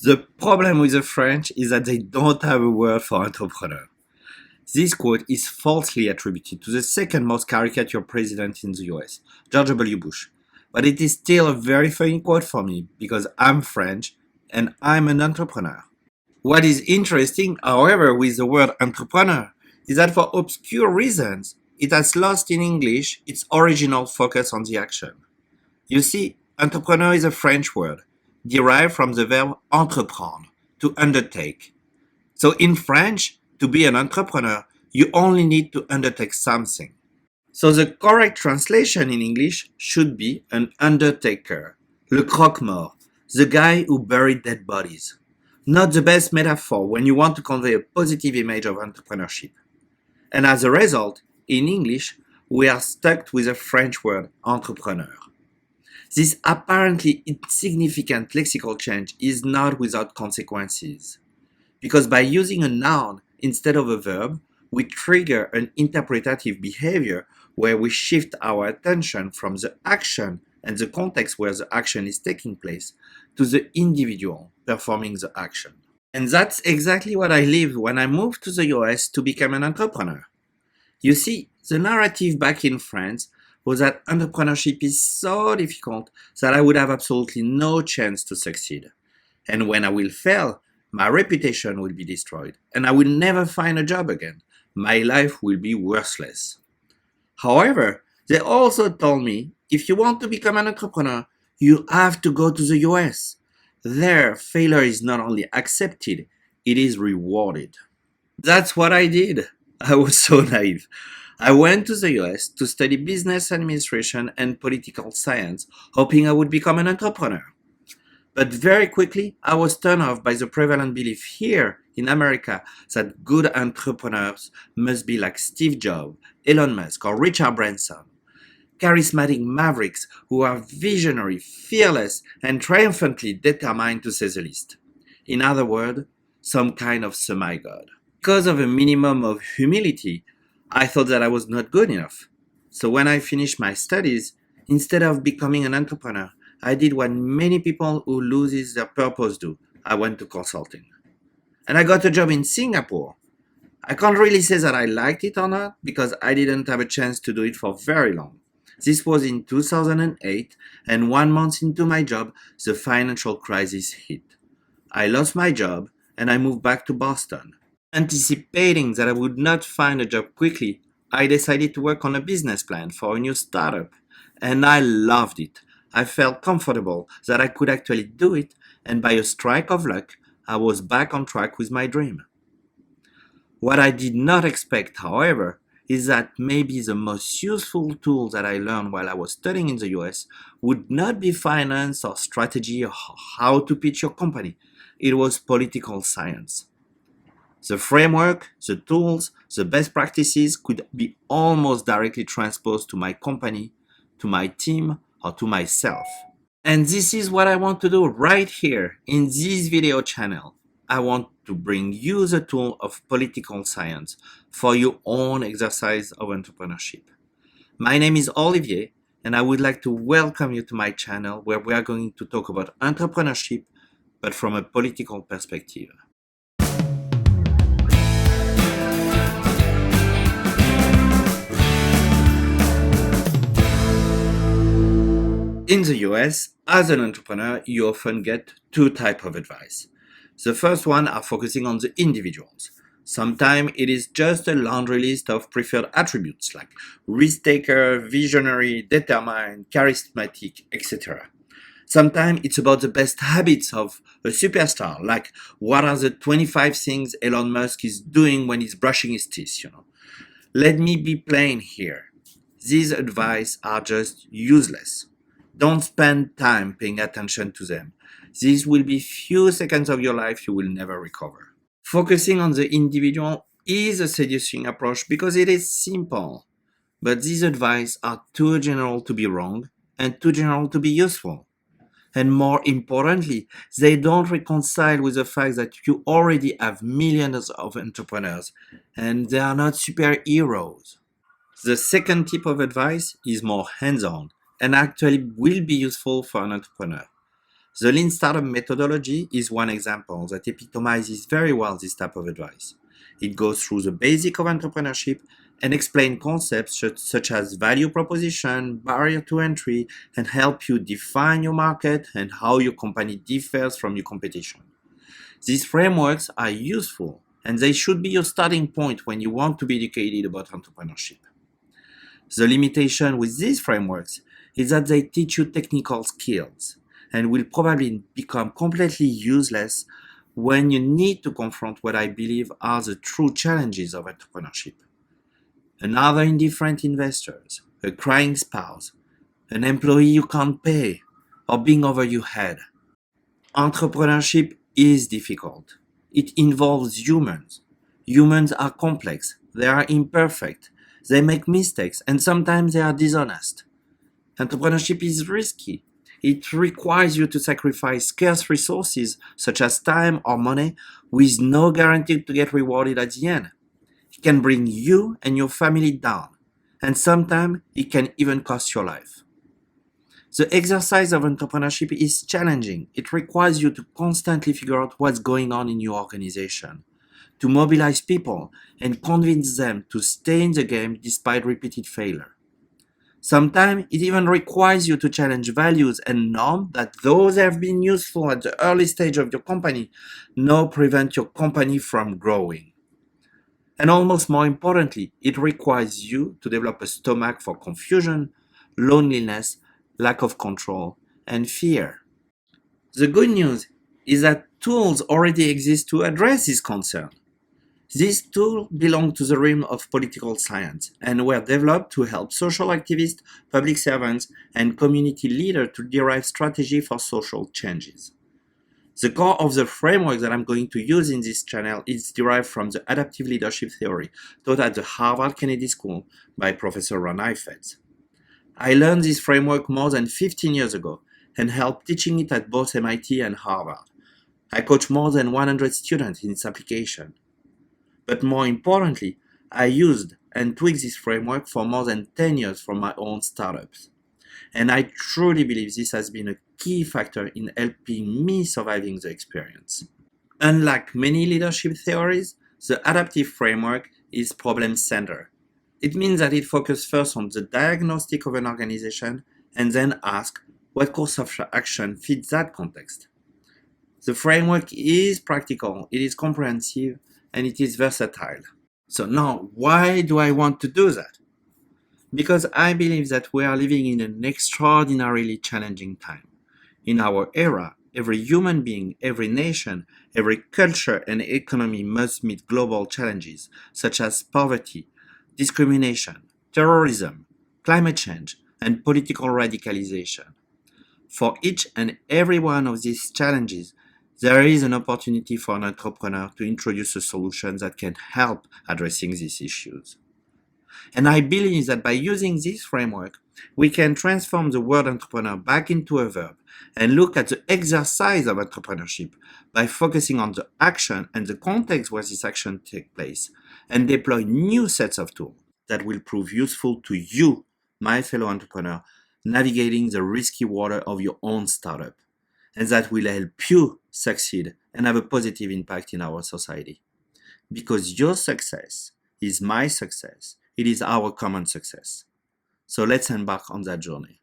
The problem with the French is that they don't have a word for entrepreneur. This quote is falsely attributed to the second most caricature president in the US, George W. Bush. But it is still a very funny quote for me because I'm French and I'm an entrepreneur. What is interesting, however, with the word entrepreneur is that for obscure reasons, it has lost in English its original focus on the action. You see, entrepreneur is a French word derived from the verb entreprendre, to undertake. So in French, to be an entrepreneur, you only need to undertake something. So the correct translation in English should be an undertaker, le croque-mort, the guy who buried dead bodies. Not the best metaphor when you want to convey a positive image of entrepreneurship. And as a result, in English, we are stuck with the French word entrepreneur. This apparently insignificant lexical change is not without consequences, because by using a noun instead of a verb, we trigger an interpretative behavior where we shift our attention from the action and the context where the action is taking place to the individual performing the action. And that's exactly what I lived when I moved to the US to become an entrepreneur. You see, the narrative back in France was that entrepreneurship is so difficult that I would have absolutely no chance to succeed. And when I will fail, my reputation will be destroyed and I will never find a job again. My life will be worthless. However, they also told me if you want to become an entrepreneur, you have to go to the US. There, failure is not only accepted, it is rewarded. That's what I did. I was so naive. I went to the US to study business administration and political science, hoping I would become an entrepreneur. But very quickly, I was turned off by the prevalent belief here in America that good entrepreneurs must be like Steve Jobs, Elon Musk, or Richard Branson. Charismatic mavericks who are visionary, fearless, and triumphantly determined to say the least. In other words, some kind of semi-god. Because of a minimum of humility, I thought that I was not good enough. So when I finished my studies, instead of becoming an entrepreneur, I did what many people who loses their purpose do. I went to consulting. And I got a job in Singapore. I can't really say that I liked it or not because I didn't have a chance to do it for very long. This was in 2008, and 1 month into my job, the financial crisis hit. I lost my job and I moved back to Boston. Anticipating that I would not find a job quickly, I decided to work on a business plan for a new startup. And I loved it. I felt comfortable that I could actually do it, and by a strike of luck, I was back on track with my dream. What I did not expect, however, is that maybe the most useful tool that I learned while I was studying in the US would not be finance or strategy or how to pitch your company. It was political science. The framework, the tools, the best practices could be almost directly transposed to my company, to my team, or to myself. And this is what I want to do right here in this video channel. I want to bring you the tool of political science for your own exercise of entrepreneurship. My name is Olivier, and I would like to welcome you to my channel where we are going to talk about entrepreneurship, but from a political perspective. In the US, as an entrepreneur, you often get two types of advice. The first one are focusing on the individuals. Sometimes it is just a laundry list of preferred attributes like risk taker, visionary, determined, charismatic, etc. Sometimes it's about the best habits of a superstar, like what are the 25 things Elon Musk is doing when he's brushing his teeth, Let me be plain here. These advice are just useless. Don't spend time paying attention to them. These will be few seconds of your life you will never recover. Focusing on the individual is a seducing approach because it is simple. But these advice are too general to be wrong and too general to be useful. And more importantly, they don't reconcile with the fact that you already have millions of entrepreneurs and they are not superheroes. The second tip of advice is more hands-on and actually will be useful for an entrepreneur. The Lean Startup methodology is one example that epitomizes very well this type of advice. It goes through the basics of entrepreneurship and explains concepts such as value proposition, barrier to entry, and help you define your market and how your company differs from your competition. These frameworks are useful and they should be your starting point when you want to be educated about entrepreneurship. The limitation with these frameworks is that they teach you technical skills and will probably become completely useless when you need to confront what I believe are the true challenges of entrepreneurship. Another indifferent investor, a crying spouse, an employee you can't pay, or being over your head. Entrepreneurship is difficult. It involves humans. Humans are complex. They are imperfect. They make mistakes and sometimes they are dishonest. Entrepreneurship is risky. It requires you to sacrifice scarce resources such as time or money with no guarantee to get rewarded at the end. It can bring you and your family down, and sometimes it can even cost your life. The exercise of entrepreneurship is challenging. It requires you to constantly figure out what's going on in your organization, to mobilize people and convince them to stay in the game despite repeated failure. Sometimes it even requires you to challenge values and norms that, though they have been useful at the early stage of your company, now prevent your company from growing. And almost more importantly, it requires you to develop a stomach for confusion, loneliness, lack of control, and fear. The good news is that tools already exist to address this concern. These tools belong to the realm of political science and were developed to help social activists, public servants, and community leaders to derive strategy for social changes. The core of the framework that I'm going to use in this channel is derived from the adaptive leadership theory taught at the Harvard Kennedy School by Professor Ron Heifetz. I learned this framework more than 15 years ago and helped teaching it at both MIT and Harvard. I coach more than 100 students in its application. But more importantly, I used and tweaked this framework for more than 10 years for my own startups. And I truly believe this has been a key factor in helping me surviving the experience. Unlike many leadership theories, the adaptive framework is problem-centered. It means that it focuses first on the diagnostic of an organization and then asks what course of action fits that context. The framework is practical, it is comprehensive, and it is versatile. So now, why do I want to do that? Because I believe that we are living in an extraordinarily challenging time. In our era, every human being, every nation, every culture and economy must meet global challenges such as poverty, discrimination, terrorism, climate change, and political radicalization. For each and every one of these challenges, there is an opportunity for an entrepreneur to introduce a solution that can help addressing these issues. And I believe that by using this framework, we can transform the word entrepreneur back into a verb and look at the exercise of entrepreneurship by focusing on the action and the context where this action takes place and deploy new sets of tools that will prove useful to you, my fellow entrepreneur, navigating the risky water of your own startup, and that will help you succeed and have a positive impact in our society. Because your success is my success. It is our common success. So let's embark on that journey.